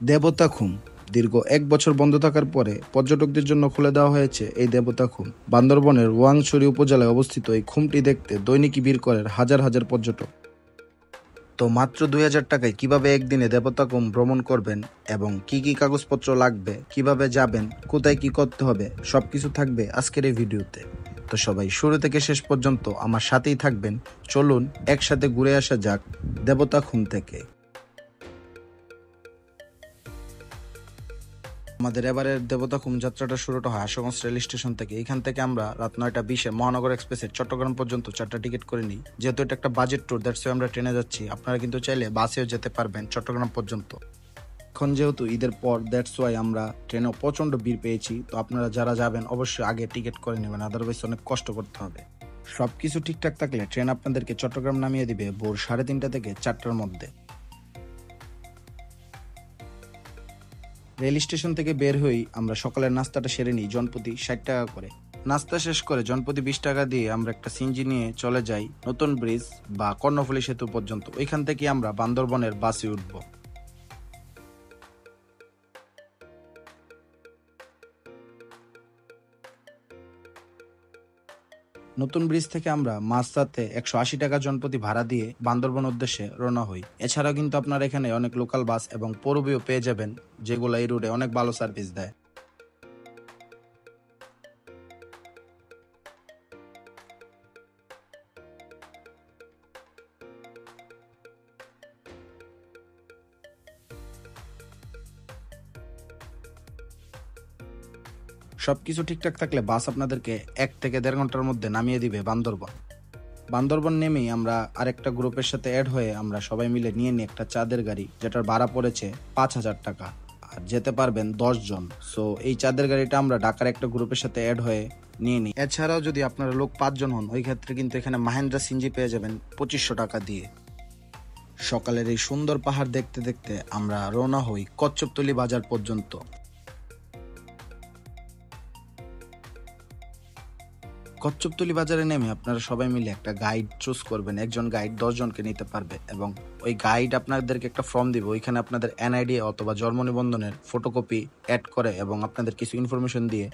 দেবতাখুম দীর্ঘ ১ বছর বন্ধ থাকার পরে পর্যটকদের জন্য খুলে দেওয়া হয়েছে এই দেবতাখুম। বান্দরবনের ওয়াংছড়ি উপজেলায় অবস্থিত এই খুমটি দেখতে দৈনিকই ভিড় করেন হাজার হাজার পর্যটক। তো মাত্র ২,০০০ টাকায় কিভাবে একদিনে দেবতাখুম ভ্রমণ করবেন এবং কি কি কাগজপত্র লাগবে, কিভাবে যাবেন, কোথায় কি করতে হবে, সবকিছু থাকবে আজকের এই ভিডিওতে। তো সবাই শুরু থেকে শেষ পর্যন্ত আমার সাথেই থাকবেন। চলুন একসাথে ঘুরে আসা যাক দেবতাখুম থেকে। আমাদের এবারের দেবতাখুম যাত্রাটা শুরুটা হয় আশুগঞ্জ রেল স্টেশন থেকে। এখান থেকে আমরা রাত ৯টা ২০-এ মহানগর এক্সপ্রেসের চট্টগ্রাম পর্যন্ত 4টা টিকিট করে নিই। যেহেতু এটা একটা বাজেট ট্যুর, দ্যাটস ওয়াই আমরা ট্রেনে যাচ্ছি। আপনারা কিন্তু চাইলে বাসেও যেতে পারবেন চট্টগ্রাম পর্যন্ত। এখন যেহেতু ঈদের পর, দ্যাটস ওয়াই আমরা ট্রেনেও প্রচণ্ড ভিড় পেয়েছি। তো আপনারা যারা যাবেন অবশ্যই আগে টিকিট করে নেবেন, আদারওয়াইজ অনেক কষ্ট করতে হবে। সবকিছু ঠিকঠাক থাকলে ট্রেন আপনাদেরকে চট্টগ্রাম নামিয়ে দিবে ভোর 3:30 থেকে 4টার মধ্যে। রেল স্টেশন থেকে বের হই আমরা সকালের নাস্তাটা সেরে নিই জনপ্রতি 60 টাকা করে। নাস্তা শেষ করে জনপ্রতি 20 টাকা দিয়ে আমরা একটা সিএনজি নিয়ে চলে যাই নতুন ব্রিজ বা কর্ণফুলী সেতু পর্যন্ত। ওইখান থেকে আমরা বান্দরবনের বাসে উঠব। নতুন ব্রিজ থেকে আমরা মাঝরাতে 180 টাকা জনপ্রতি ভাড়া দিয়ে বান্দরবন উদ্দেশ্যে রওনা হই। এছাড়াও কিন্তু আপনারা এখানে অনেক লোকাল বাস এবং পৌরবীও পেয়ে যাবেন, যেগুলো এই রুটে অনেক ভালো সার্ভিস দেয়। সবকিছু ঠিকঠাক থাকলে বাস আপনাদেরকে 1 থেকে 1.5 ঘন্টার মধ্যে নামিয়ে দিবে বান্দরবন। বান্দরবন নেমেই আমরা আরেকটা গ্রুপের সাথে অ্যাড হয়ে আমরা সবাই মিলে নিয়ে নিই একটা চাঁদের গাড়ি, যেটার ভাড়া পড়েছে 5,000 টাকা, আর যেতে পারবেন 10 জন। সো এই চাঁদের গাড়িটা আমরা ঢাকার একটা গ্রুপের সাথে অ্যাড হয়ে নিয়ে নিই। এছাড়াও যদি আপনারা লোক 5 জন হন, ওই ক্ষেত্রে কিন্তু এখানে মাহেন্দ্রা সিএনজি পেয়ে যাবেন 2500 টাকা দিয়ে। সকালের এই সুন্দর পাহাড় দেখতে দেখতে আমরা রওনা হই কচ্ছপতলী বাজার পর্যন্ত। কচ্ছপতলী বাজারে নেমে আপনারা সবাই মিলে একটা গাইড চুজ করবেন। একজন গাইড 10 জনকে নিতে পারবে এবং ওই গাইড আপনাদেরকে একটা ফর্ম দিবে। ওইখানে আপনাদের এনআইডি অথবা জন্ম নিবন্ধনের ফটোকপি অ্যাড করে এবং আপনাদের কিছু ইনফরমেশন দিয়ে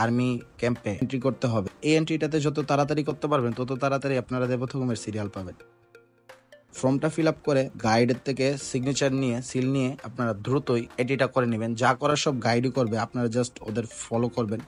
আর্মি ক্যাম্পে এন্ট্রি করতে হবে। এই এন্ট্রিটাতে যত তাড়াতাড়ি করতে পারবেন তত তাড়াতাড়ি আপনারা দেবতাখুমের সিরিয়াল পাবেন। ফর্মটা ফিল আপ করে গাইডের থেকে সিগনেচার নিয়ে সিল নিয়ে আপনারা দ্রুতই এন্ট্রিটা করে নেবেন। যা করার সব গাইডই করবে, আপনারা জাস্ট ওদের ফলো করবেন।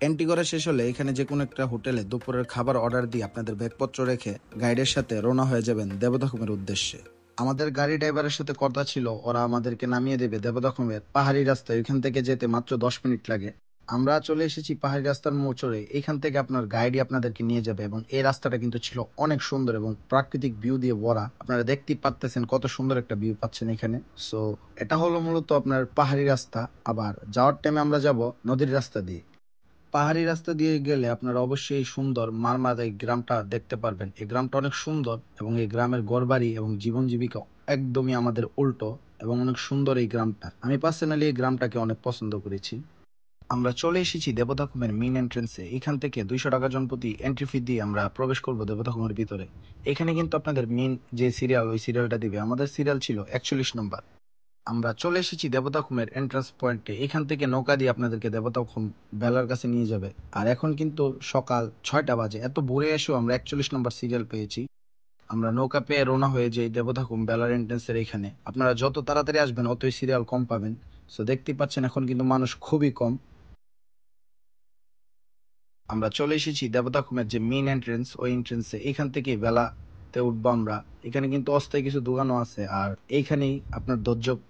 এন্ট্রি করা শেষ হলে এখানে যে কোনো একটা হোটেলে দুপুরের খাবার অর্ডার দিয়ে আপনাদের ব্যাগপত্র রেখে গাইডের সাথে রওনা হয়ে যাবেন দেবতাখুমের উদ্দেশ্যে। আমাদের গাড়ি ড্রাইভারের সাথে কথা ছিল, ওরা আমাদেরকে নামিয়ে দেবে দেবতাখুমের পাহাড়ি রাস্তায়। ওইখান থেকে যেতে মাত্র 10 মিনিট লাগে। আমরা চলে এসেছি পাহাড়ি রাস্তার মোচড়ে। এইখান থেকে আপনার গাইডই আপনাদেরকে নিয়ে যাবে এবং এই রাস্তাটা কিন্তু ছিল অনেক সুন্দর এবং প্রাকৃতিক ভিউ দিয়ে ভরা। আপনারা দেখতেই পাচ্ছেন কত সুন্দর একটা ভিউ পাচ্ছেন এখানে। সো এটা হলো মূলত আপনার পাহাড়ি রাস্তা। আবার যাওয়ার টাইমে আমরা যাব নদীর রাস্তা দিয়ে। পাহাড়ি রাস্তা দিয়ে গেলে আপনারা অবশ্যই এই সুন্দর মারমার এই গ্রামটা দেখতে পারবেন। এই গ্রামটা অনেক সুন্দর এবং এই গ্রামের ঘরবাড়ি এবং জীবন জীবিকা একদমই আমাদের উল্টো এবং অনেক সুন্দর এই গ্রামটা। আমি পার্সোনালি এই গ্রামটাকে অনেক পছন্দ করেছি। আমরা চলে এসেছি দেবতাখুমের মেইন এন্ট্রেন্সে। এখান থেকে 200 টাকা জনপ্রতি এন্ট্রি ফি দিয়ে আমরা প্রবেশ করব দেবতাখুমের ভিতরে। এখানে কিন্তু আপনাদের মেইন যে সিরিয়াল, ওই সিরিয়ালটা দিবে। আমাদের সিরিয়াল ছিল 41 নম্বর। আমরা চলে এসেছি দেবতাখুমের এন্ট্রান্স পয়েন্টে। এখান থেকে নৌকা দিয়ে আপনাদেরকে দেবতাখুম বেলার কাছে নিয়ে যাবে। আর এখন কিন্তু সকাল 6টা বাজে। এত ভোরে এসেও আমরা 41 নম্বর সিরিয়াল পেয়েছি। আমরা নৌকা পেয়ে রওনা হয়ে যাই দেবতাখুম বেলার এন্ট্রান্সের এখানে। আপনারা যত তাড়াতাড়ি আসবেন অতই সিরিয়াল কম পাবেন। সো দেখতেই পাচ্ছেন এখন কিন্তু মানুষ খুবই কম। আমরা চলে এসেছি দেবতাখুমের যে মেইন এন্ট্রেন্স, ওই এন্ট্রেন্সে। এখান থেকে বেলাতে উঠবো আমরা। এখানে কিন্তু অস্থায়ী কিছু দোকানও আছে, আর এইখানেই আপনার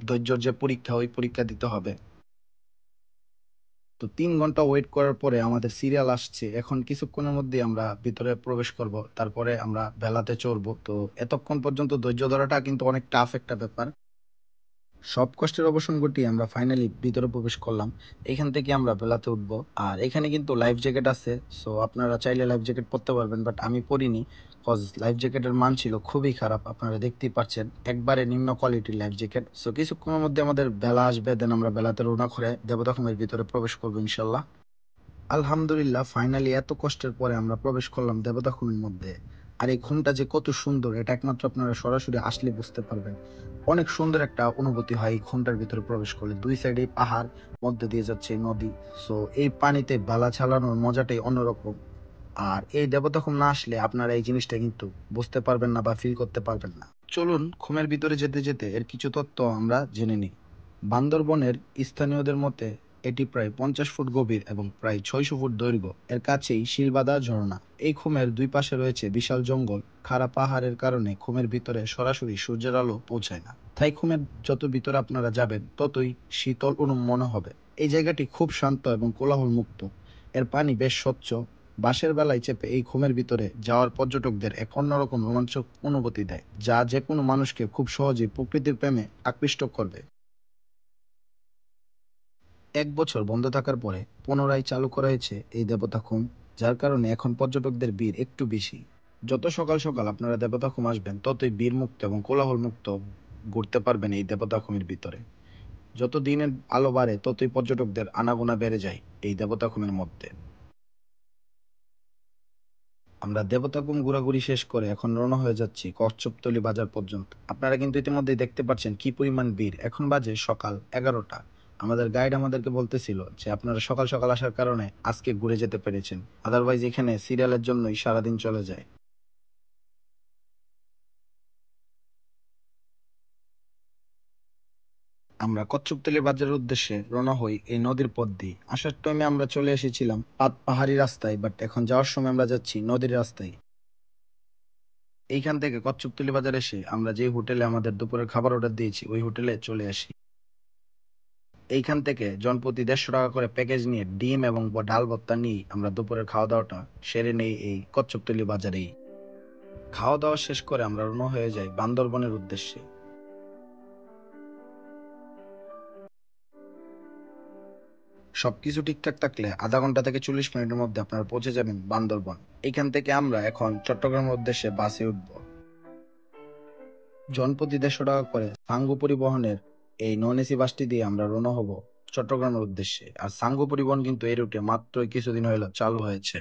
ধৈর্যর যে পরীক্ষা, ওই পরীক্ষা দিতে হবে। তো 3 ঘন্টা ওয়েট করার পরে আমাদের সিরিয়াল আসছে। এখন কিছুক্ষণের মধ্যে আমরা ভিতরে প্রবেশ করব, তারপরে আমরা ভেলাতে চড়বো। তো এতক্ষণ পর্যন্ত ধৈর্য ধরাটা কিন্তু অনেক টাফ একটা ব্যাপার। সব কষ্টের অবসান ঘটিয়ে আমরা ফাইনালি ভিতরে প্রবেশ করলাম। এখান থেকে আমরা বেলাতে উঠবো। আর এখানে কিন্তু লাইফ জ্যাকেট আছে। সো আপনারা চাইলে লাইফ জ্যাকেট পরতে পারবেন, বাট আমি পরিনি, কজ লাইফ জ্যাকেটের মান ছিল খুবই খারাপ। আপনারা দেখতেই পাচ্ছেন একবারে নিম্ন কোয়ালিটির লাইফ জ্যাকেট। সো কিছুক্ষণের মধ্যে আমাদের বেলা আসবে, দেন আমরা বেলাতে রওনা করে দেবতাখুমের ভিতরে প্রবেশ করবো ইনশাল্লাহ। আলহামদুলিল্লাহ, ফাইনালি এত কষ্টের পরে আমরা প্রবেশ করলাম দেবতাখুমের মধ্যে। আর এই ঘুমটা যে কত সুন্দর এটা একমাত্র আপনারা সরাসরি আসলে বুঝতে পারবেন। অনেক সুন্দর একটা অনুভূতি হয় এই ঘুমটার ভিতরে প্রবেশ করলে। ২ সাইডেই পাহাড়, মধ্যে দিয়ে যাচ্ছে নদী। সো এই পানিতে বালা চালানোর মজাটাই অন্যরকম। আর এই দেবতাখুম না আসলে আপনারা এই জিনিসটা কিন্তু বুঝতে পারবেন না বা ফিল করতে পারবেন না। চলুন ঘুমের ভিতরে যেতে যেতে এর কিছু তথ্য আমরা জেনে নিই। বান্দরবনের স্থানীয়দের মতে এটি প্রায় ৫০ ফুট গভীর এবং প্রায় ৬০০ ফুট দৈর্ঘ্য। এর কাছেই শিলবাদা ঝর্ণা। এই খুমের দুই পাশে রয়েছে বিশাল জঙ্গল। খাড়া পাহাড়ের কারণে খুমের ভিতরে সরাসরি সূর্যের আলো পৌঁছায় না। তাই খুমের যত ভিতরে আপনারা যাবেন ততই শীতল মনে হবে। এই জায়গাটি খুব শান্ত এবং কোলাহল মুক্ত। এর পানি বেশ স্বচ্ছ। বাঁশের বেলায় চেপে এই খুমের ভিতরে যাওয়ার পর্যটকদের এক অন্যরকম রোমাঞ্চক অনুভূতি দেয়, যা যে কোনো মানুষকে খুব সহজেই প্রকৃতির প্রেমে আকৃষ্ট করবে। ১ বছর বন্ধ থাকার পরে পুনরায় চালু করা হয়েছে এই দেবতাখুম, যার কারণে এখন পর্যটকদের ভিড় একটু বেশি। যত সকাল সকাল আপনারা দেবতাখুম আসবেন ততই ভিড়মুক্ত এবং কোলাহলমুক্ত ঘুরতে পারবেন এই দেবতাখুমের ভিতরে। যত দিনের আলো বাড়ে ততই পর্যটকদের আনাগোনা বেড়ে যায় এই দেবতাখুমের মধ্যে। আমরা দেবতাখুম ঘোরাঘুরি শেষ করে এখন রওনা হয়ে যাচ্ছি কচ্ছপতলী বাজার পর্যন্ত। আপনারা কিন্তু ইতিমধ্যেই দেখতে পাচ্ছেন কি পরিমাণ ভিড়। এখন বাজে সকাল ১১টা। আমাদের গাইড আমাদেরকে বলতেছিল যে আপনারা সকাল সকাল আসার কারণে আজকে ঘুরে যেতে পেরেছেন, আদারওয়াইজ এখানে সিরিয়ালের জন্যই সারাদিন চলে যায়। আমরা কচ্ছপতলী বাজারের উদ্দেশ্যে রওনা হই এই নদীর পথ দিয়ে। আসার টাইমে আমরা চলে এসেছিলাম পাহাড়ি রাস্তায়, বাট এখন যাওয়ার সময় আমরা যাচ্ছি নদীর রাস্তায়। এইখান থেকে কচ্ছপতলী বাজার এসে আমরা যে হোটেলে আমাদের দুপুরের খাবার অর্ডার দিয়েছি ওই হোটেলে চলে আসি। এইখান থেকে জনপ্রতি ১৫০ টাকা করে প্যাকেজ নিয়ে ডিম এবং ডাল ভর্তা নিয়েই আমরা দুপুরের খাওয়া দাওয়াটা সেরে নেই এই কচ্ছপতলী বাজারেই। খাওয়া দাওয়া শেষ করে আমরা রওনা হয়ে যাই বান্দরবনের উদ্দেশ্যে। সবকিছু ঠিকঠাক থাকলে আধা ঘন্টা থেকে ৪০ মিনিটের মধ্যে আপনারা পৌঁছে যাবেন বান্দরবন। এইখান থেকে আমরা এখন চট্টগ্রামের উদ্দেশ্যে বাসে উঠব। জনপ্রতি ১৫০ টাকা করে সাঙ্গু পরিবহনের এই নন এসি বাসটি দিয়ে আমরা রওনা হব চট্টগ্রামের উদ্দেশ্যে। আর সাঙ্গু পরিবহন কিন্তু এই রুটে মাত্র কিছুদিন হলো চালু হয়েছে।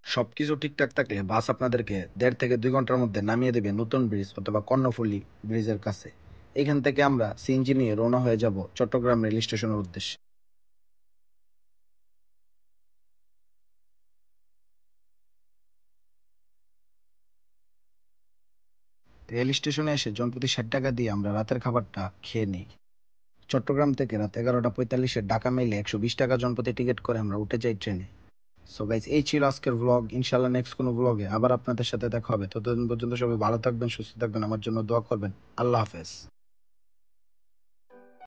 সবকিছু ঠিকঠাক থাকলে বাস আপনাদেরকে ১.৫ থেকে ২ ঘন্টার মধ্যে নামিয়ে দেবে নতুন ব্রিজ অথবা কর্ণফুলী ব্রিজের কাছে। এখান থেকে আমরা সিএনজি নিয়ে রওনা হয়ে যাব চট্টগ্রাম রেল স্টেশনের উদ্দেশ্যে। রেল স্টেশনে এসে জনপ্রতি ৬০ টাকা দিয়ে আমরা রাতের খাবারটা খেয়ে নিই। চট্টগ্রাম থেকে রাত ১১টা ৪৫ ঢাকা মেইলে ১২০ টাকা জনপ্রতি টিকিট করে আমরা উঠে যাই ট্রেনে। সো গাইস এই ছিল আজকের ভ্লগ। ইনশাআল্লাহ নেক্সট কোনো ভ্লগে আবার আপনাদের সাথে দেখা হবে। ততদিন পর্যন্ত সবাই ভালো থাকবেন, সুস্থ থাকবেন। আমার জন্য দোয়া করবেন। আল্লাহ হাফেজ।